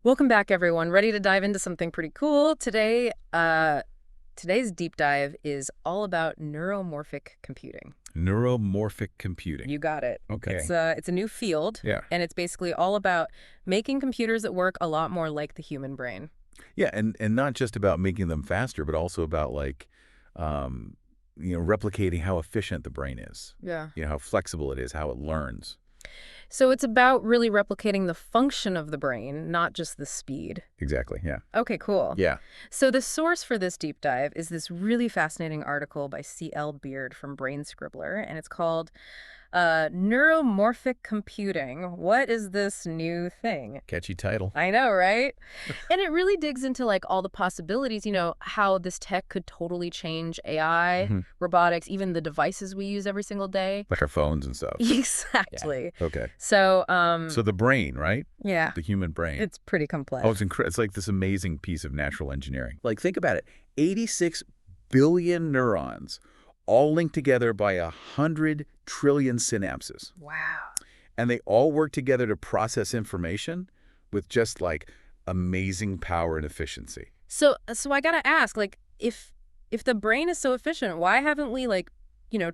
Welcome back, everyone. Ready to dive into something pretty cool. Today's deep dive is all about neuromorphic computing. Neuromorphic computing. You got it. Okay. It's a new field, Yeah. and it's basically all about making computers that work a lot more like the human brain. Yeah, and not just about making them faster, but also about replicating how efficient the brain is. Yeah. How flexible it is, how it learns. So it's about really replicating the function of the brain, not just the speed. Exactly. Yeah. Okay, cool. Yeah. So the source for this deep dive is this really fascinating article by C.L. Beard from BrainScribbler, and it's called Neuromorphic Computing. What is this new thing? Catchy title. I know, right? And it really digs into like all the possibilities, how this tech could totally change AI, Mhm. robotics, even the devices we use every single day. Like our phones and stuff. Exactly. Yeah. Okay. So, So the brain, right? yeah, The human brain. it's pretty complex. Oh, it's like this amazing piece of natural engineering. Like, think about it. 86 billion neurons, all linked together by 100 trillion synapses. Wow. And they all work together to process information with just like amazing power and efficiency. So I gotta ask, like, if the brain is so efficient, why haven't we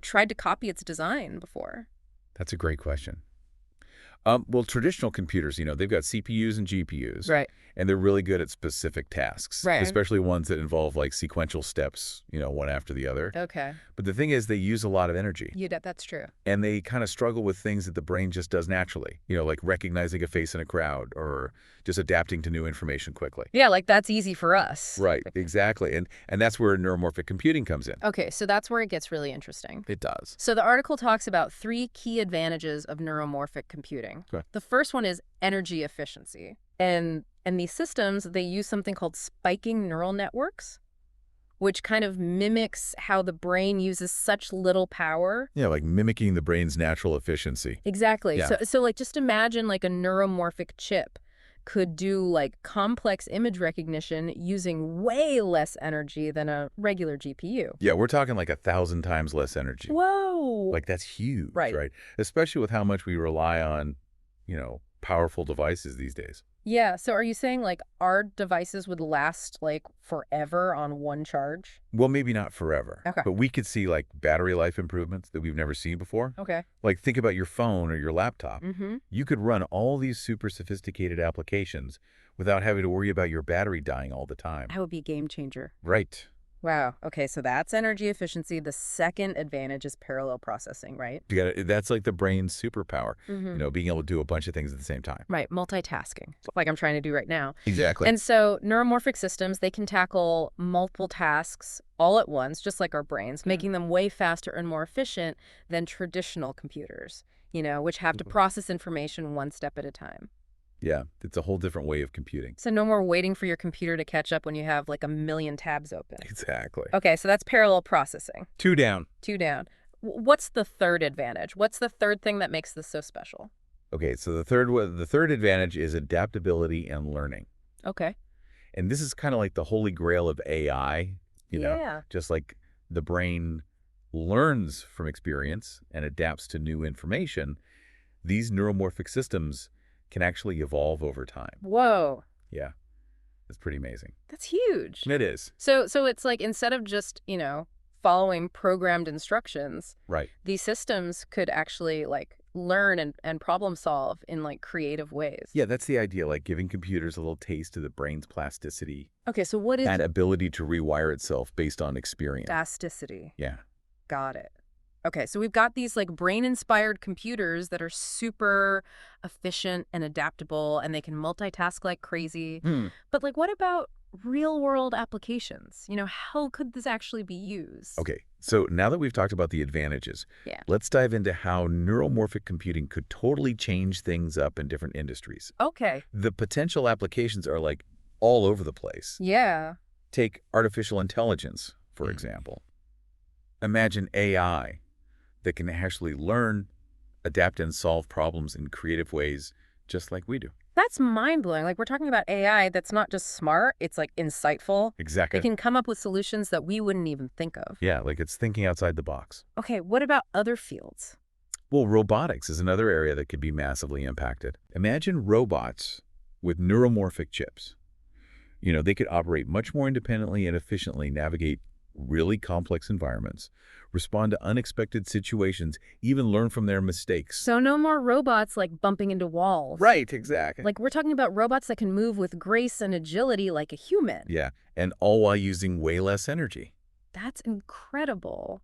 tried to copy its design before? That's a great question. Well, traditional computers, they've got CPUs and GPUs, Right. and they're really good at specific tasks, Right. especially ones that involve like sequential steps, one after the other. Okay. But the thing is, they use a lot of energy, That's true. and they kind of struggle with things that the brain just does naturally, like recognizing a face in a crowd or just adapting to new information quickly. Yeah, like that's easy for us. Right, exactly. And that's where neuromorphic computing comes in. Okay, so that's where it gets really interesting. It does. So the article talks about 3 key advantages of neuromorphic computing. Okay. The first one is energy efficiency. And these systems, they use something called spiking neural networks, which kind of mimics how the brain uses such little power. Yeah, like mimicking the brain's natural efficiency. Exactly. Yeah. So like just imagine like a neuromorphic chip could do like complex image recognition using way less energy than a regular GPU. Yeah, we're talking like 1,000 times less energy. Whoa. Like that's huge, Right. Especially with how much we rely on, powerful devices these days. Yeah, so are you saying like our devices would last like forever on one charge? Well, maybe not forever. Okay. But we could see like battery life improvements that we've never seen before. Okay. Like think about your phone or your laptop. Mm-hmm. You could run all these super sophisticated applications without having to worry about your battery dying all the time. That would be a game changer. Right. Wow. Okay, so that's energy efficiency. The second advantage is parallel processing, right? That's like the brain's superpower, Mm-hmm. being able to do a bunch of things at the same time. Right, multitasking, like I'm trying to do right now. Exactly. And so neuromorphic systems, they can tackle multiple tasks all at once, just like our brains, making them way faster and more efficient than traditional computers, which have to process information one step at a time. Yeah, it's a whole different way of computing. So no more waiting for your computer to catch up when you have like a million tabs open. Exactly. Okay, so that's parallel processing. 2 down. 2 down. What's the third advantage? What's the third thing that makes this so special? Okay, so the third advantage is adaptability and learning. Okay. And this is kind of like the holy grail of AI, Yeah. just like the brain learns from experience and adapts to new information, these neuromorphic systems can actually evolve over time. Whoa. Yeah, it's pretty amazing. That's huge. It is. So it's like instead of just, following programmed instructions, Right. these systems could actually like learn and problem solve in like creative ways. Yeah, that's the idea, like giving computers a little taste of the brain's plasticity, Okay, so what is that ability to rewire itself based on experience. plasticity? Yeah. Got it. Okay, so we've got these like brain-inspired computers that are super efficient and adaptable, and they can multitask like crazy. But like, what about real-world applications? How could this actually be used? Okay, so now that we've talked about the advantages, Yeah. let's dive into how neuromorphic computing could totally change things up in different industries. Okay. The potential applications are like all over the place. Yeah. Take artificial intelligence, for example. Imagine AI that can actually learn, adapt, and solve problems in creative ways just like we do. That's mind-blowing. Like, we're talking about AI that's not just smart, it's like insightful. Exactly. It can come up with solutions that we wouldn't even think of. Yeah, like it's thinking outside the box. Okay, what about other fields? Well, robotics is another area that could be massively impacted. Imagine robots with neuromorphic chips. They could operate much more independently and efficiently, navigate really complex environments, respond to unexpected situations, even learn from their mistakes. So no more robots like bumping into walls. Right, exactly. Like we're talking about robots that can move with grace and agility like a human. Yeah, and all while using way less energy. That's incredible.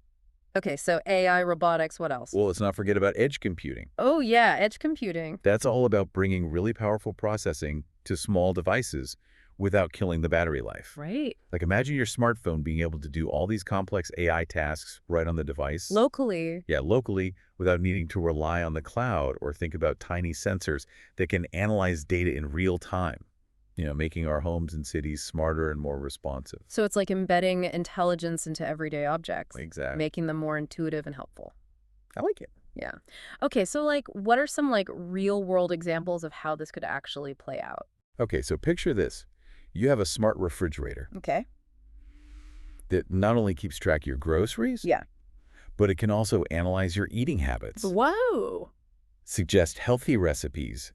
Okay, so AI, robotics, what else? Well, let's not forget about edge computing. Oh yeah, edge computing. That's all about bringing really powerful processing to small devices without killing the battery life. Right. Like imagine your smartphone being able to do all these complex AI tasks right on the device. Locally. Yeah, locally, without needing to rely on the cloud or think about tiny sensors that can analyze data in real time, making our homes and cities smarter and more responsive. So it's like embedding intelligence into everyday objects. Exactly. Making them more intuitive and helpful. I like it. Yeah. Okay, so like what are some like real world examples of how this could actually play out? Okay, so picture this. You have a smart refrigerator Okay. that not only keeps track of your groceries, Yeah. but it can also analyze your eating habits, Whoa. suggest healthy recipes,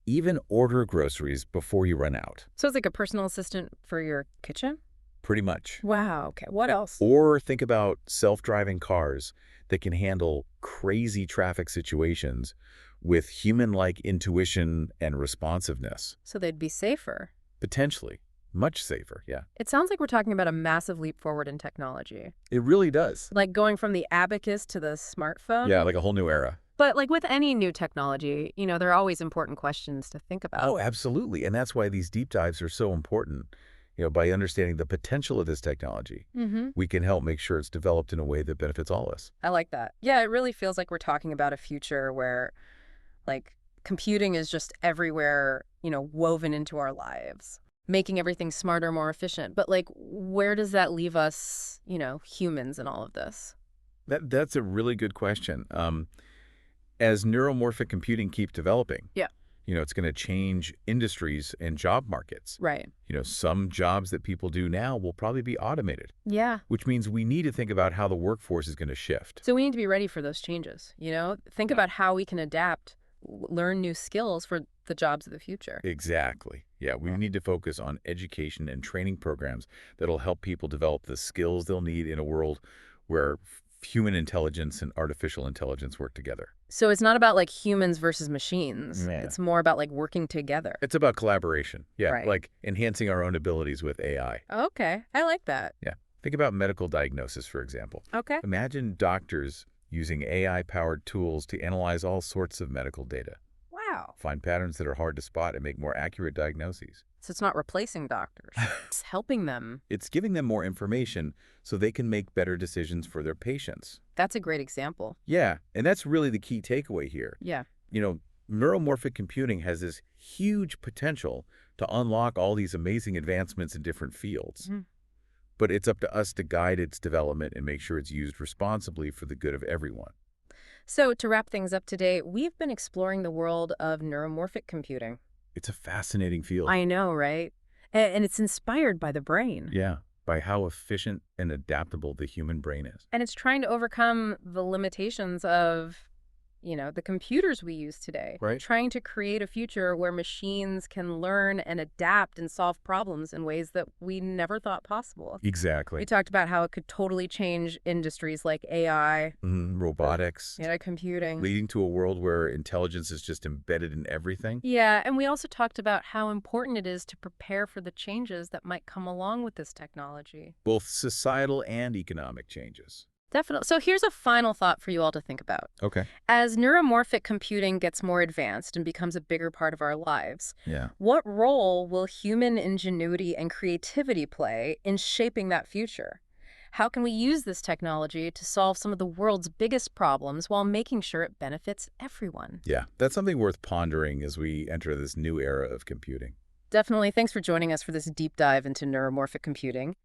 even order groceries before you run out. So it's like a personal assistant for your kitchen? Pretty much. Wow. Okay. What else? Or think about self-driving cars that can handle crazy traffic situations with human-like intuition and responsiveness. So they'd be safer. Potentially. Much safer, yeah. It sounds like we're talking about a massive leap forward in technology. It really does. Like going from the abacus to the smartphone. Yeah, like a whole new era. But like with any new technology, there are always important questions to think about. Oh, absolutely. And that's why these deep dives are so important. By understanding the potential of this technology, we can help make sure it's developed in a way that benefits all of us. I like that. Yeah, it really feels like we're talking about a future where like computing is just everywhere, woven into our lives, making everything smarter, more efficient. But like, where does that leave us, humans in all of this? That's a really good question. As neuromorphic computing keeps developing, Yeah. It's going to change industries and job markets. Right. Some jobs that people do now will probably be automated, Yeah. which means we need to think about how the workforce is going to shift. So we need to be ready for those changes, Think about how we can adapt, learn new skills for the jobs of the future. Exactly. Yeah, we need to focus on education and training programs that'll help people develop the skills they'll need in a world where human intelligence and artificial intelligence work together. So it's not about like humans versus machines. Yeah. It's more about like working together. It's about collaboration. Yeah, Right. like enhancing our own abilities with AI. Okay. I like that. Yeah. Think about medical diagnosis, for example. Okay. Imagine doctors using AI-powered tools to analyze all sorts of medical data, Wow. find patterns that are hard to spot, and make more accurate diagnoses. So it's not replacing doctors. It's helping them. It's giving them more information so they can make better decisions for their patients. That's a great example. Yeah, and that's really the key takeaway here. Yeah. Neuromorphic computing has this huge potential to unlock all these amazing advancements in different fields. Mhm. But it's up to us to guide its development and make sure it's used responsibly for the good of everyone. So to wrap things up today, we've been exploring the world of neuromorphic computing. It's a fascinating field. I know, right? And it's inspired by the brain. Yeah, by how efficient and adaptable the human brain is. And it's trying to overcome the limitations of, the computers we use today. Right. Trying to create a future where machines can learn and adapt and solve problems in ways that we never thought possible. Exactly. We talked about how it could totally change industries like AI, Robotics, computing. leading to a world where intelligence is just embedded in everything. Yeah, and we also talked about how important it is to prepare for the changes that might come along with this technology. Both societal and economic changes. Definitely. So here's a final thought for you all to think about. Okay. As neuromorphic computing gets more advanced and becomes a bigger part of our lives, Yeah. what role will human ingenuity and creativity play in shaping that future? How can we use this technology to solve some of the world's biggest problems while making sure it benefits everyone? Yeah, that's something worth pondering as we enter this new era of computing. Definitely. Thanks for joining us for this deep dive into neuromorphic computing.